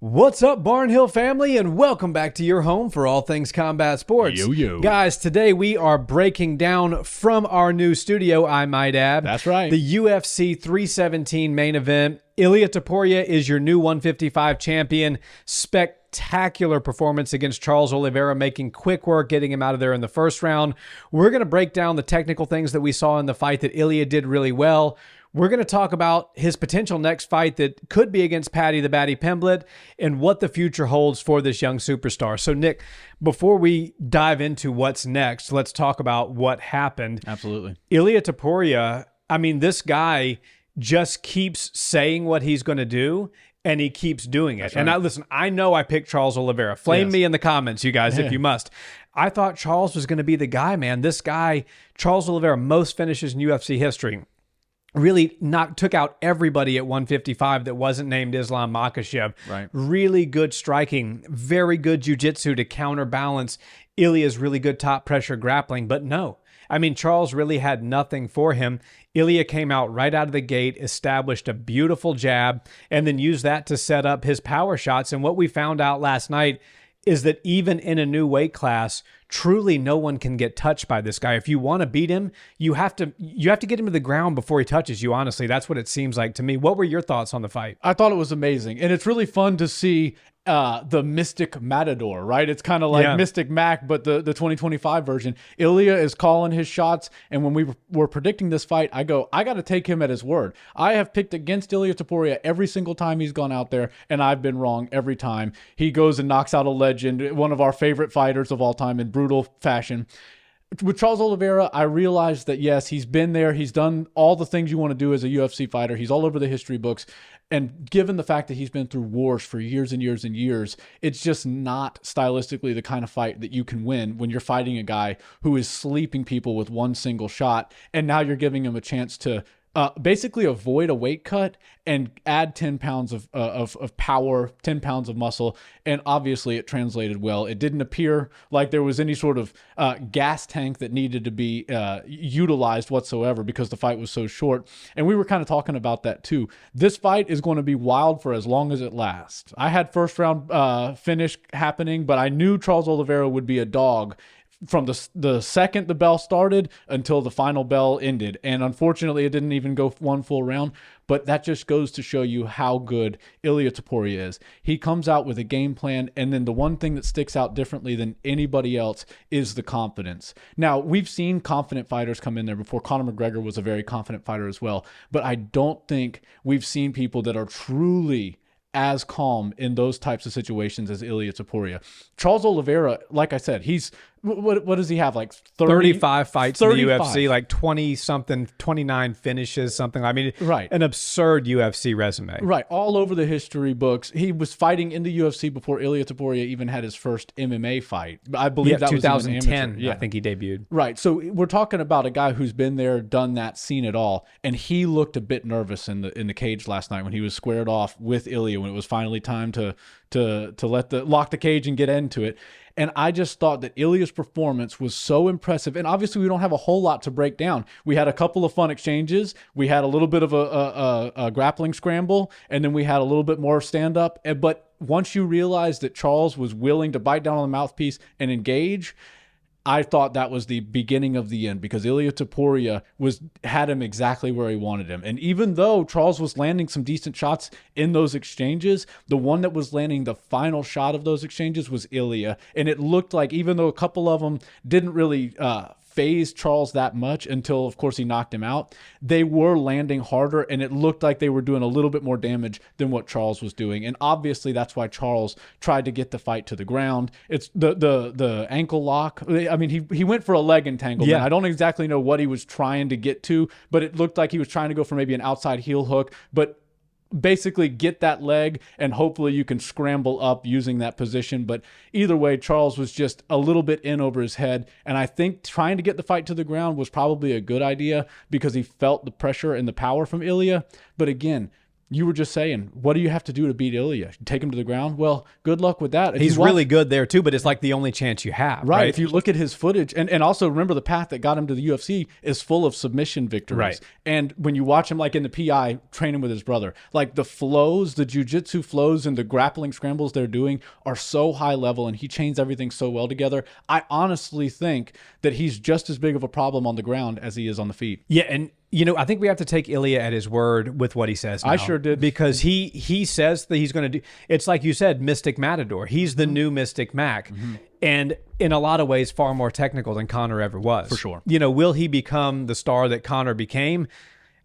What's up, Barnhill family, and welcome back to your home for all things combat sports. Yo. Guys, today we are breaking down from our new studio, I might add. That's right. The UFC 317 main event. Ilia Topuria is your new 155 champion. Spectacular performance against Charles Oliveira, making quick work, getting him out of there in the first round. We're going to break down the technical things that we saw in the fight that Ilia did really well. We're going to talk about his potential next fight that could be against Paddy Pimblett and what the future holds for this young superstar. So, Nick, before we dive into what's next, let's talk about what happened. Absolutely. Ilia Topuria, I mean, this guy just keeps saying what he's going to do, and he keeps doing it. That's And right. listen, I know I picked Charles Oliveira. Flame me in the comments, you guys, if you must. I thought Charles was going to be the guy, man. This guy, Charles Oliveira, most finishes in UFC history. Really took out everybody at 155 that wasn't named Islam Makhachev. Right. Really good striking, very good jiu-jitsu to counterbalance Ilia's really good top pressure grappling. But no, I mean, Charles really had nothing for him. Ilia came out right out of the gate, established a beautiful jab, and then used that to set up his power shots. And what we found out last night is that even in a new weight class, truly no one can get touched by this guy. If you want to beat him, you have to get him to the ground before he touches you. Honestly, that's what it seems like to me. What were your thoughts on the fight? I thought it was amazing. And it's really fun to see the Mystic Matador, right? It's kind of like Mystic Mac, but the 2025 version. Ilia is calling his shots. And when we were predicting this fight, I got to take him at his word. I have picked against Ilia Topuria every single time he's gone out there, and I've been wrong every time. He goes and knocks out a legend, one of our favorite fighters of all time in brutal fashion. With Charles Oliveira, I realized that, yes, he's been there. He's done all the things you want to do as a UFC fighter. He's all over the history books. And given the fact that he's been through wars for years and years and years, it's just not stylistically the kind of fight that you can win when you're fighting a guy who is sleeping people with one single shot. And now you're giving him a chance to basically avoid a weight cut and add 10 pounds of power, 10 pounds of muscle. And obviously it translated well. It didn't appear like there was any sort of gas tank that needed to be utilized whatsoever because the fight was so short. And we were kind of talking about that too. This fight is going to be wild for as long as it lasts. I had first round finish happening, but I knew Charles Oliveira would be a dog from the second the bell started until the final bell ended. And unfortunately, it didn't even go one full round. But that just goes to show you how good Ilia Topuria is. He comes out with a game plan, and then the one thing that sticks out differently than anybody else is the confidence. Now, we've seen confident fighters come in there before. Conor McGregor was a very confident fighter as well. But I don't think we've seen people that are truly as calm in those types of situations as Ilia Topuria. Charles Oliveira, like I said, he's what does he have, like 35 fights 35. in the UFC, like 20 something, 29 finishes, something. I mean, right. An absurd UFC resume. Right, all over the history books. He was fighting in the UFC before Ilia Topuria even had his first MMA fight. I believe that 2010, was 2010. I think he debuted. Right, so we're talking about a guy who's been there, done that, seen it all, and he looked a bit nervous in the cage last night when he was squared off with Ilia when it was finally time to lock the cage and get into it. And I just thought that Ilia's performance was so impressive. And obviously, we don't have a whole lot to break down. We had a couple of fun exchanges. We had a little bit of a grappling scramble, and then we had a little bit more stand-up. But once you realize that Charles was willing to bite down on the mouthpiece and engage, I thought that was the beginning of the end because Ilia Topuria had him exactly where he wanted him. And even though Charles was landing some decent shots in those exchanges, the one that was landing the final shot of those exchanges was Ilia. And it looked like, even though a couple of them didn't really phase Charles that much until, of course, he knocked him out, they were landing harder, and it looked like they were doing a little bit more damage than what Charles was doing. And obviously, that's why Charles tried to get the fight to the ground. It's the ankle lock. I mean, he went for a leg entanglement. Yeah. I don't exactly know what he was trying to get to, but it looked like he was trying to go for maybe an outside heel hook, but basically get that leg, and hopefully you can scramble up using that position. But either way, Charles was just a little bit in over his head, and I think trying to get the fight to the ground was probably a good idea because he felt the pressure and the power from Ilia. But again, You were just saying, what do you have to do to beat Ilia? Take him to the ground? Well, good luck with that. He's really good there too, but it's like the only chance you have. Right. If you look at his footage, and also remember the path that got him to the UFC is full of submission victories. Right. And when you watch him like in the PI training with his brother, like the flows, the jiu-jitsu flows and the grappling scrambles they're doing are so high level, and he chains everything so well together. I honestly think that he's just as big of a problem on the ground as he is on the feet. Yeah, and I think we have to take Ilia at his word with what he says now. I sure did. Because he says that he's going to do, it's like you said, Mystic Matador. He's the new Mystic Mac. And in a lot of ways, far more technical than Conor ever was. For sure. Will he become the star that Conor became?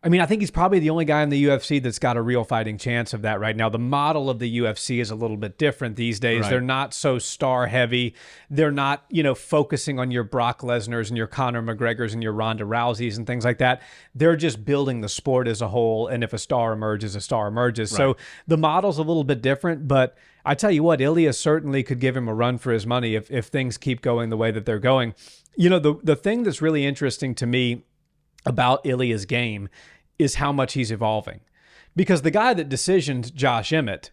I mean, I think he's probably the only guy in the UFC that's got a real fighting chance of that right now. The model of the UFC is a little bit different these days. Right. They're not so star heavy. They're not, focusing on your Brock Lesnar's and your Conor McGregor's and your Ronda Rousey's and things like that. They're just building the sport as a whole. And if a star emerges, a star emerges. Right. So the model's a little bit different, but I tell you what, Ilia certainly could give him a run for his money if things keep going the way that they're going. The thing that's really interesting to me about Ilia's game is how much he's evolving. Because the guy that decisioned Josh Emmett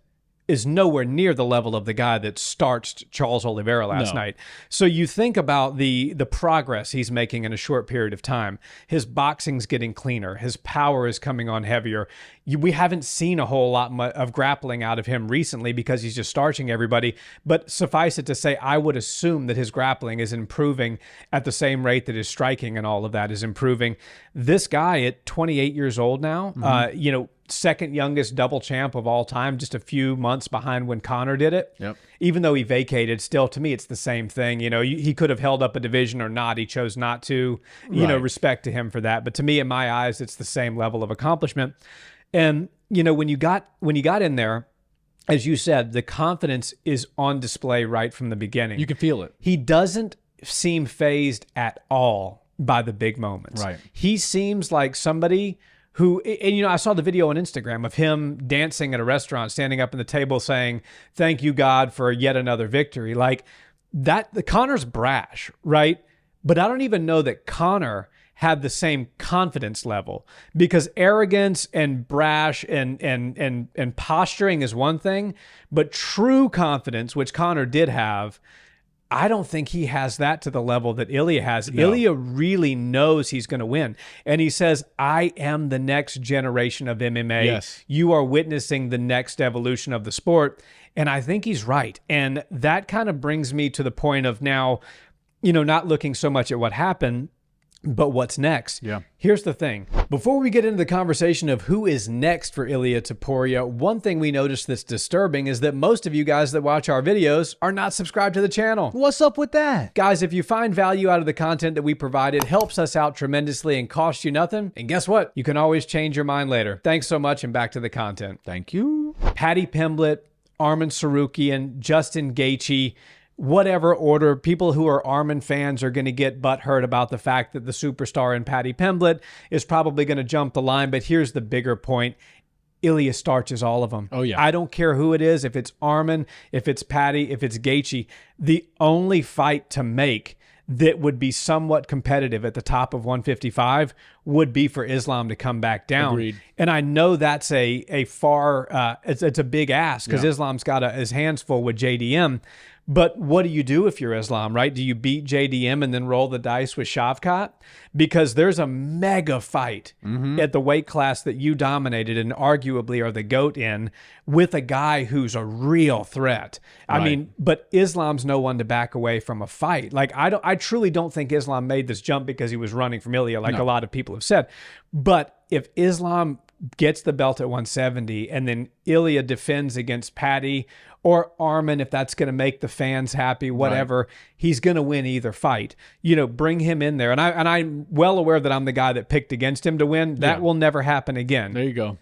is nowhere near the level of the guy that starched Charles Oliveira last night. So you think about the progress he's making in a short period of time. His boxing's getting cleaner. His power is coming on heavier. We haven't seen a whole lot of grappling out of him recently because he's just starching everybody. But suffice it to say, I would assume that his grappling is improving at the same rate that his striking and all of that is improving. This guy at 28 years old now, second youngest double champ of all time, just a few months behind when Conor did it. Yep. Even though he vacated, still to me it's the same thing. He could have held up a division or not. He chose not to. Respect to him for that. But to me, in my eyes, it's the same level of accomplishment. And when you got in there, as you said, the confidence is on display right from the beginning. You can feel it. He doesn't seem fazed at all by the big moments. Right. He seems like somebody who, and I saw the video on Instagram of him dancing at a restaurant, standing up at the table saying, "Thank you, God, for yet another victory." Like that, the Conor's brash, right? But I don't even know that Conor had the same confidence level, because arrogance and brash and posturing is one thing, but true confidence, which Conor did have, I don't think he has that to the level that Ilia has. No. Ilia really knows he's going to win. And he says, I am the next generation of MMA. Yes. You are witnessing the next evolution of the sport. And I think he's right. And that kind of brings me to the point of now, not looking so much at what happened, but what's next? Yeah. Here's the thing. Before we get into the conversation of who is next for Ilia Topuria, one thing we noticed that's disturbing is that most of you guys that watch our videos are not subscribed to the channel. What's up with that? Guys, if you find value out of the content that we provide, it helps us out tremendously and costs you nothing. And guess what? You can always change your mind later. Thanks so much, and back to the content. Thank you. Paddy Pimblett, Arman Tsarukyan, Justin Gaethje, whatever order, people who are Arman fans are going to get butthurt about the fact that the superstar in Paddy Pimblett is probably going to jump the line. But here's the bigger point. Ilia starches all of them. Oh, yeah. I don't care who it is, if it's Arman, if it's Paddy, if it's Gaethje. The only fight to make that would be somewhat competitive at the top of 155 would be for Islam to come back down. Agreed. And I know that's a far, it's a big ask, because Islam's got his hands full with JDM. But what do you do if you're Islam, right? Do you beat JDM and then roll the dice with Shavkat? Because there's a mega fight at the weight class that you dominated and arguably are the GOAT in, with a guy who's a real threat. Right. I mean, but Islam's no one to back away from a fight. Like, I truly don't think Islam made this jump because he was running from Ilia, like a lot of people have said. But if Islam gets the belt at 170 and then Ilia defends against Paddy or Arman, if that's going to make the fans happy, whatever, he's going to win either fight. Bring him in there. And I'm well aware that I'm the guy that picked against him to win. That will never happen again. There you go.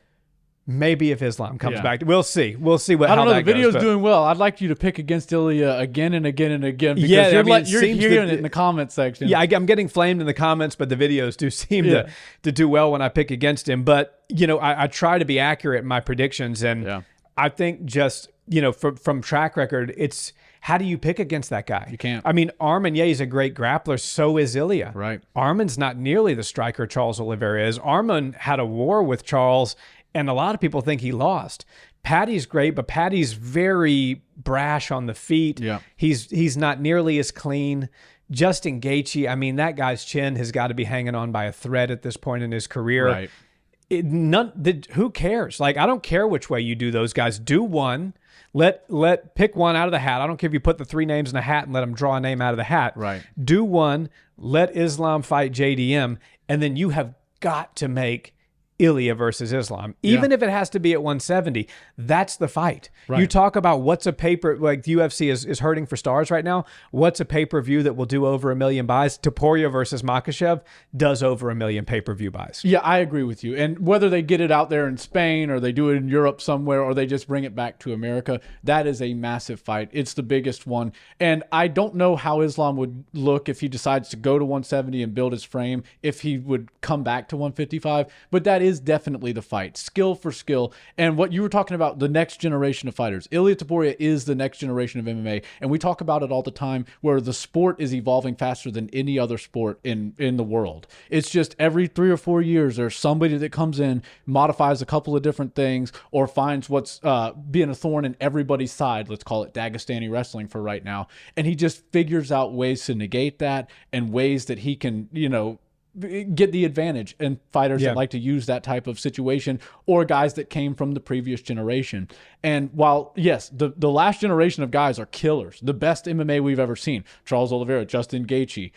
Maybe if Islam comes back. We'll see. We'll see what. I don't know. The video's doing well. I'd like you to pick against Ilia again and again and again, because you're hearing it in the comment section. Yeah, I'm getting flamed in the comments, but the videos do seem to do well when I pick against him. But, I try to be accurate in my predictions. And I think just, from track record, it's how do you pick against that guy? You can't. I mean, Arman, he's a great grappler. So is Ilia. Right. Arman's not nearly the striker Charles Oliveira is. Arman had a war with Charles and a lot of people think he lost. Paddy's great, but Paddy's very brash on the feet. Yeah. He's not nearly as clean. Justin Gaethje, I mean, that guy's chin has got to be hanging on by a thread at this point in his career. Right. Who cares? Like, I don't care which way you do those guys. Do one. Pick one out of the hat. I don't care if you put the 3 names in a hat and let them draw a name out of the hat. Right. Do one. Let Islam fight JDM, and then you have got to make Ilia versus Islam, even if it has to be at 170. That's the fight. Right. You talk about what's a paper, like the UFC is hurting for stars right now. What's a pay-per-view that will do over 1 million buys? Topuria versus Makhachev does over 1 million pay-per-view buys. Yeah, I agree with you. And whether they get it out there in Spain or they do it in Europe somewhere or they just bring it back to America, that is a massive fight. It's the biggest one. And I don't know how Islam would look if he decides to go to 170 and build his frame, if he would come back to 155. But that is definitely the fight, skill for skill. And what you were talking about, the next generation of fighters. Ilia Topuria is the next generation of MMA, and we talk about it all the time, where the sport is evolving faster than any other sport in the world. It's just every 3 or 4 years there's somebody that comes in, modifies a couple of different things, or finds what's being a thorn in everybody's side. Let's call it Dagestani wrestling for right now, and he just figures out ways to negate that and ways that he can, get the advantage, and fighters that like to use that type of situation, or guys that came from the previous generation. And while, yes, the last generation of guys are killers, the best MMA we've ever seen, Charles Oliveira, Justin Gaethje,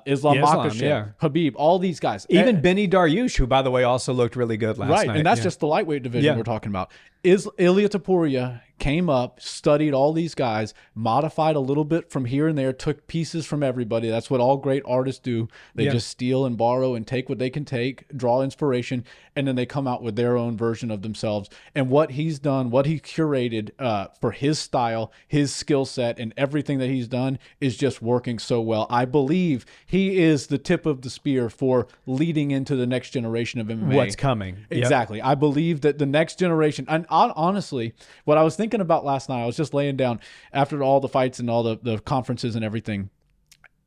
Islam Makhachev, Khabib, all these guys. Even Benny Dariush, who, by the way, also looked really good last night. Right, and that's just the lightweight division we're talking about. Ilia Topuria came up, studied all these guys, modified a little bit from here and there, took pieces from everybody. That's what all great artists do. They just steal and borrow and take what they can take, draw inspiration, and then they come out with their own version of themselves. And what he's done, what he curated for his style, his skill set, and everything that he's done is just working so well. I believe he is the tip of the spear for leading into the next generation of MMA. What's coming. Exactly. I believe that the next generation, and honestly, what I was thinking about last night, I was just laying down after all the fights and all the conferences and everything.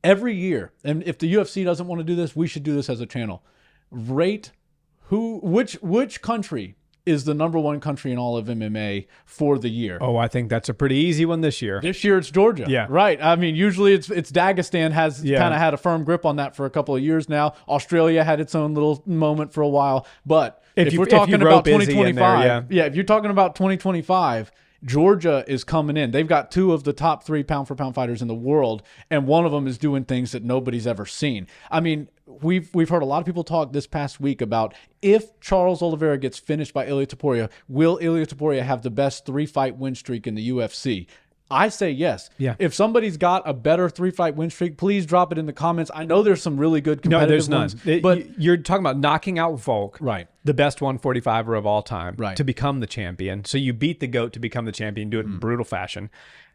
Every year, and if the UFC doesn't want to do this, we should do this as a channel. Rate which country is the #1 country in all of MMA for the year. Oh, I think that's a pretty easy one this year. This year it's Georgia. Yeah. Right. I mean, usually it's Dagestan has kind of had a firm grip on that for a couple of years now. Australia had its own little moment for a while. But if we're talking about 2025, if you're talking about 2025, Georgia is coming in. They've got 2 of the top 3 pound-for-pound fighters in the world, and one of them is doing things that nobody's ever seen. I mean, we've heard a lot of people talk this past week about, if Charles Oliveira gets finished by Ilia Topuria, will Ilia Topuria have the best 3-fight win streak in the UFC? I say yes. Yeah. If somebody's got a better 3-fight win streak, please drop it in the comments. I know there's some really good competitive ones. But you're talking about knocking out Volk, right? The best 145er of all time, right, to become the champion. So you beat the GOAT to become the champion, do it in brutal fashion.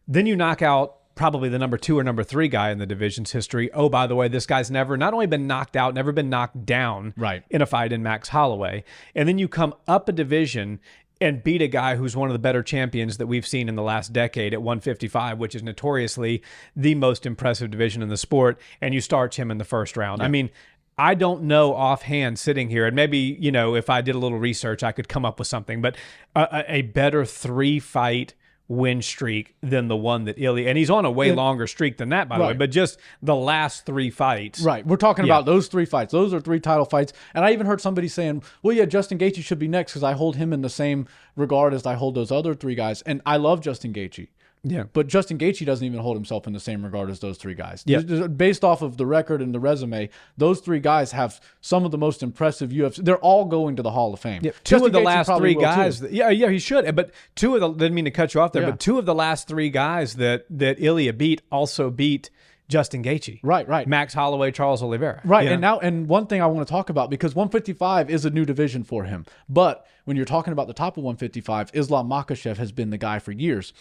Then you knock out probably the #2 or #3 guy in the division's history. Oh, by the way, this guy's never not only been knocked out, never been knocked down in a fight in Max Holloway. And then you come up a division and beat a guy who's one of the better champions that we've seen in the last decade at 155, which is notoriously the most impressive division in the sport, and you starch him in the first round. I mean, I don't know offhand sitting here, and maybe, if I did a little research, I could come up with something, but a better 3-fight win streak than the one that Ilia, and he's on a way longer streak than that, by the way, but just the last 3 fights. Right. We're talking about those 3 fights. Those are 3 title fights. And I even heard somebody saying, well, yeah, Justin Gaethje should be next because I hold him in the same regard as I hold those other 3 guys. And I love Justin Gaethje. Yeah. But Justin Gaethje doesn't even hold himself in the same regard as those 3 guys. Yeah. Based off of the record and the resume, those 3 guys have some of the most impressive UFC. They're all going to the Hall of Fame. Yeah. 2 of the last 3 guys. He should. But 2 of the, didn't mean to cut you off there, but 2 of the last 3 guys that Ilia beat also beat Justin Gaethje. Right. Max Holloway, Charles Oliveira. Right. And one thing I want to talk about, because 155 is a new division for him. But when you're talking about the top of 155, Islam Makhachev has been the guy for years.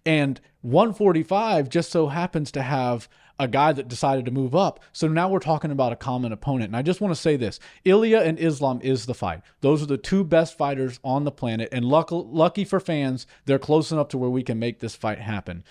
And 145 just so happens to have a guy that decided to move up. So now we're talking about a common opponent. And I just want to say this. Ilia and Islam is the fight. Those are the 2 best fighters on the planet. And lucky for fans, they're close enough to where we can make this fight happen.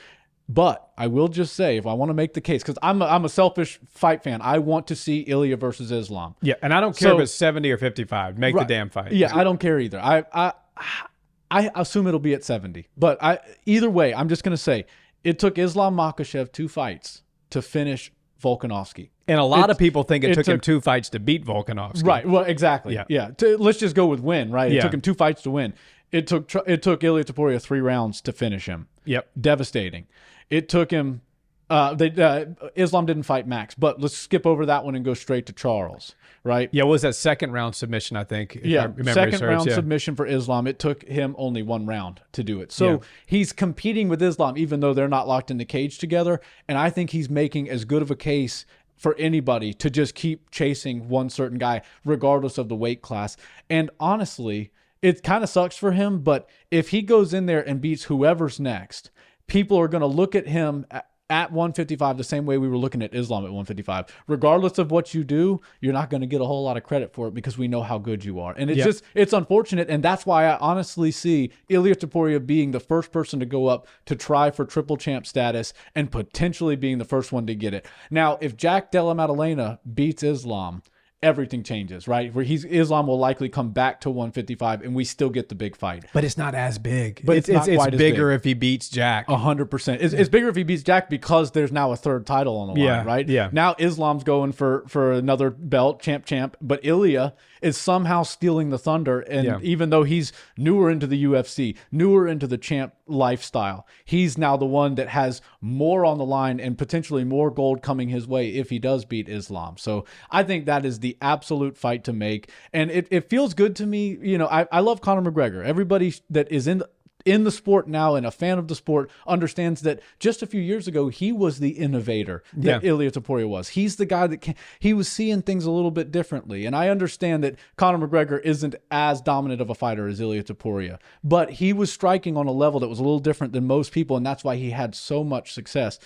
But I will just say, if I want to make the case, because I'm a selfish fight fan, I want to see Ilia versus Islam. Yeah, and I don't care if it's 70 or 55. Make the damn fight. Yeah, I don't care either. I assume it'll be at 70. But either way, I'm just going to say, it took Islam Makhachev 2 fights to finish Volkanovski. And a lot of people think it took him 2 fights to beat Volkanovski. Right. Well, exactly. Yeah. Let's just go with win, right? It took him 2 fights to win. It took Ilia Topuria 3 rounds to finish him. Yep. Devastating. It took him Islam didn't fight Max, but let's skip over that one and go straight to Charles, right? Yeah, what was that second round submission, I think? Second round submission for Islam. It took him only 1 round to do it. So he's competing with Islam, even though they're not locked in the cage together. And I think he's making as good of a case for anybody to just keep chasing one certain guy, regardless of the weight class. And honestly, it kind of sucks for him, but if he goes in there and beats whoever's next, people are going to look at him at 155 the same way we were looking at Islam at 155. Regardless of what you do, you're not going to get a whole lot of credit for it because we know how good you are. And it's unfortunate, and that's why I honestly see Ilia Topuria being the first person to go up to try for triple champ status and potentially being the first one to get it. Now, if Jack Della Maddalena beats Islam, everything changes, right? Where Islam will likely come back to 155 and we still get the big fight. But it's not as big. But it's bigger if he beats Jack. 100%. It's bigger if he beats Jack because there's now a 3rd title on the line, right? Yeah. Now Islam's going for another belt, champ. But Ilia is somehow stealing the thunder. And even though he's newer into the UFC, newer into the champ lifestyle, he's now the one that has more on the line and potentially more gold coming his way if he does beat Islam. So I think that is the absolute fight to make. And it feels good to me. You know, I love Conor McGregor. Everybody that is in the sport now and a fan of the sport understands that just a few years ago, he was the innovator that Ilia Topuria was. He's the guy that he was seeing things a little bit differently. And I understand that Conor McGregor isn't as dominant of a fighter as Ilia Topuria, but he was striking on a level that was a little different than most people. And that's why he had so much success.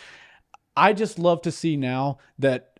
I just love to see now that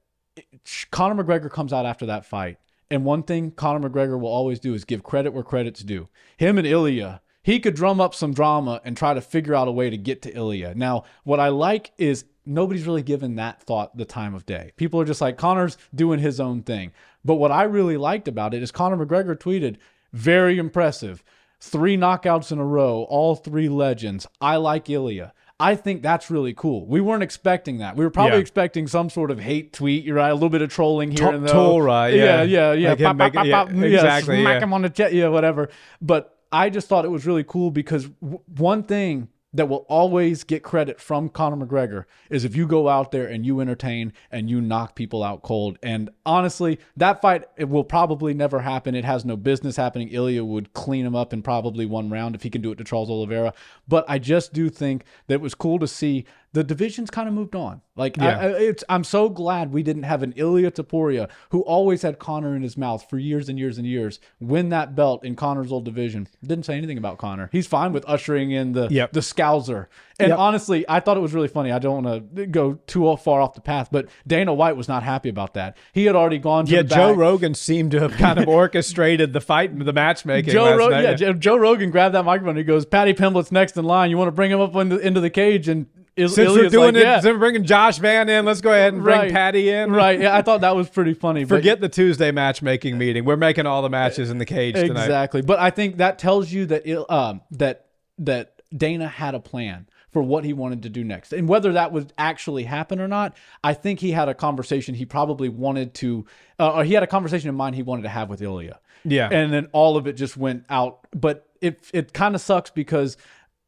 Conor McGregor comes out after that fight. And one thing Conor McGregor will always do is give credit where credit's due. Him and Ilia, he could drum up some drama and try to figure out a way to get to Ilia. Now, what I like is nobody's really given that thought the time of day. People are just like, Conor's doing his own thing. But what I really liked about it is Conor McGregor tweeted, very impressive. 3 knockouts in a row, all 3 legends. I like Ilia. I think that's really cool. We weren't expecting that. We were probably expecting some sort of hate tweet, you're right, a little bit of trolling here and there. Torah, yeah. Like exactly. Smack him on the chest, whatever. But I just thought it was really cool because one thing that will always get credit from Conor McGregor is if you go out there and you entertain and you knock people out cold. And honestly, that fight, it will probably never happen. It has no business happening. Ilia would clean him up in probably 1 round if he can do it to Charles Oliveira. But I just do think that it was cool to see the division's kind of moved on. Like, I'm so glad we didn't have an Ilia Topuria who always had Conor in his mouth for years and years and years win that belt in Conor's old division. Didn't say anything about Conor. He's fine with ushering in the Scouser. And honestly, I thought it was really funny. I don't want to go too far off the path, but Dana White was not happy about that. He had already gone to the back. Joe Rogan seemed to have kind of orchestrated the fight, the matchmaking last night. Joe Rogan grabbed that microphone and he goes, Paddy Pimblett's next in line. You want to bring him up into the cage? And since we're doing since we're bringing Josh Van in, let's go ahead and bring Paddy in. Right. Yeah, I thought that was pretty funny. Forget the Tuesday matchmaking meeting. We're making all the matches in the cage tonight. Exactly. But I think that tells you that that Dana had a plan for what he wanted to do next. And whether that would actually happen or not, I think he had a conversation he probably wanted to, or he had a conversation in mind he wanted to have with Ilia. Yeah. And then all of it just went out. But it kind of sucks because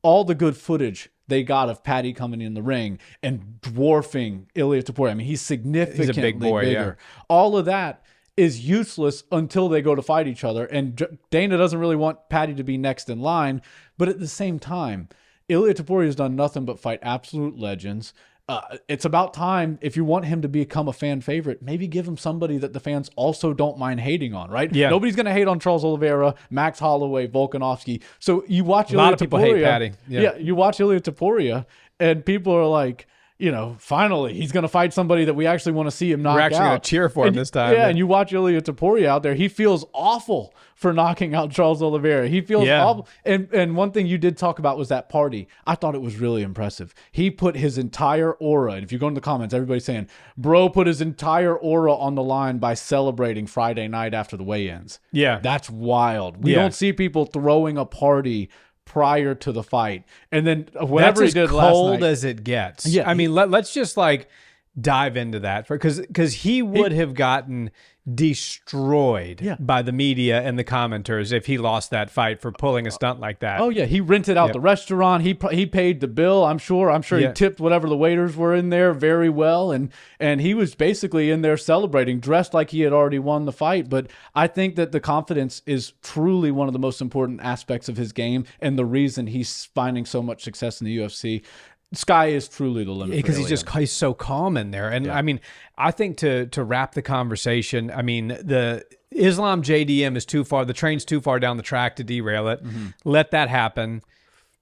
all the good footage they got of Paddy coming in the ring and dwarfing Ilia Topuria. I mean, he's significantly he's a big boy, bigger. All of that is useless until they go to fight each other. And Dana doesn't really want Paddy to be next in line. But at the same time, Ilia Topuria has done nothing but fight absolute legends. It's about time, if you want him to become a fan favorite, maybe give him somebody that the fans also don't mind hating on, right? Yeah. Nobody's going to hate on Charles Oliveira, Max Holloway, Volkanovski. So you watch a lot of people hate Paddy. Yeah, you watch Ilia Topuria, and people are like, finally he's going to fight somebody that we actually want to see him knock out. We're actually going to cheer for him this time. Yeah, and you watch Ilia Topuria out there. He feels awful for knocking out Charles Oliveira. He feels awful. And one thing you did talk about was that party. I thought it was really impressive. He put his entire aura, and if you go in the comments, everybody's saying, bro put his entire aura on the line by celebrating Friday night after the weigh-ins. Yeah. That's wild. We don't see people throwing a party prior to the fight, and then whatever he did last night. That's as cold as it gets. Yeah, I mean, let's just dive into that because he would have gotten destroyed by the media and the commenters if he lost that fight for pulling a stunt like that. Oh yeah, he rented out the restaurant. He paid the bill. I'm sure he tipped whatever the waiters were in there very well, and he was basically in there celebrating, dressed like he had already won the fight. But I think that the confidence is truly one of the most important aspects of his game, and the reason he's finding so much success in the UFC. Sky is truly the limit because he's so calm in there. And I mean, I think to wrap the conversation, I mean, the Islam JDM is too far. The train's too far down the track to derail it. Let that happen.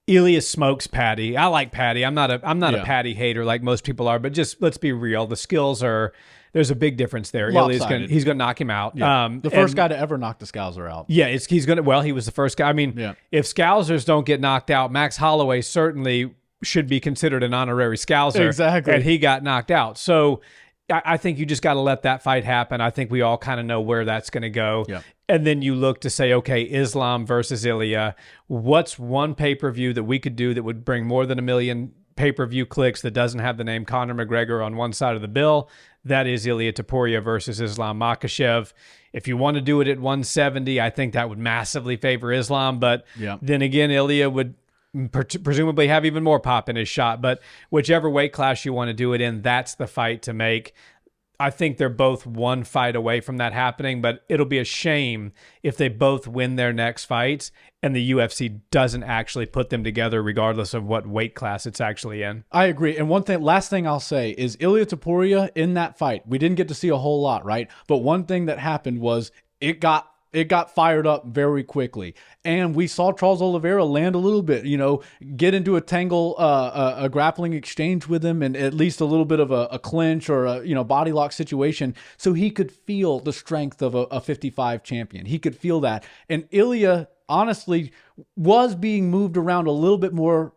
Ilia smokes Paddy. I like Paddy. I'm not a Paddy hater like most people are, but just let's be real. The skills there's a big difference there. He's gonna knock him out. The first guy to ever knock the Scouser out. Yeah, he was the first guy. I mean, if Scousers don't get knocked out, Max Holloway certainly should be considered an honorary Scouser. Exactly. And he got knocked out. So I think you just got to let that fight happen. I think we all kind of know where that's going to go. Yeah. And then you look to say, okay, Islam versus Ilia. What's one pay-per-view that we could do that would bring more than 1 million pay-per-view clicks that doesn't have the name Conor McGregor on one side of the bill? That is Ilia Topuria versus Islam Makhachev. If you want to do it at 170, I think that would massively favor Islam. But then again, Ilia would presumably have even more pop in his shot, but whichever weight class you want to do it in, that's the fight to make. I think they're both one fight away from that happening, but it'll be a shame if they both win their next fights and the UFC doesn't actually put them together regardless of what weight class it's actually in. I agree. And last thing I'll say is Ilia Topuria in that fight, we didn't get to see a whole lot, right? But one thing that happened was it got fired up very quickly. And we saw Charles Oliveira land a little bit, get into a grappling exchange with him and at least a little bit of a clinch or a, body lock situation. So he could feel the strength of a 55 champion. He could feel that. And Ilia honestly was being moved around a little bit more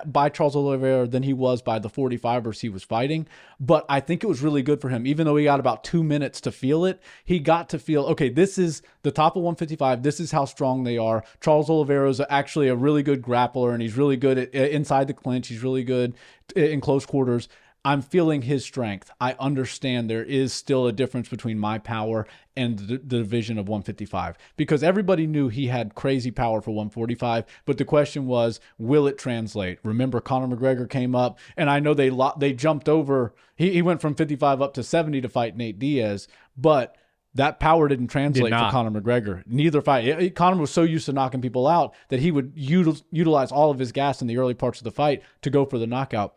by Charles Oliveira than he was by the 45ers he was fighting. But I think it was really good for him. Even though he got about 2 minutes to feel it, he got to feel, okay, this is the top of 155. This is how strong they are. Charles Oliveira is actually a really good grappler, and he's really good at inside the clinch. He's really good in close quarters. I'm feeling his strength. I understand there is still a difference between my power and the division of 155 because everybody knew he had crazy power for 145. But the question was, will it translate? Remember, Conor McGregor came up, and I know they jumped over. He went from 55 up to 70 to fight Nate Diaz, but that power didn't translate for Conor McGregor. Neither fight. Conor was so used to knocking people out that he would utilize all of his gas in the early parts of the fight to go for the knockout.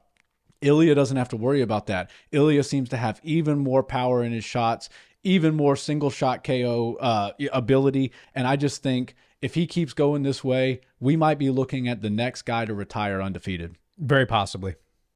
Ilia doesn't have to worry about that. Ilia seems to have even more power in his shots, even more single shot KO ability. And I just think if he keeps going this way, we might be looking at the next guy to retire undefeated. Very possibly.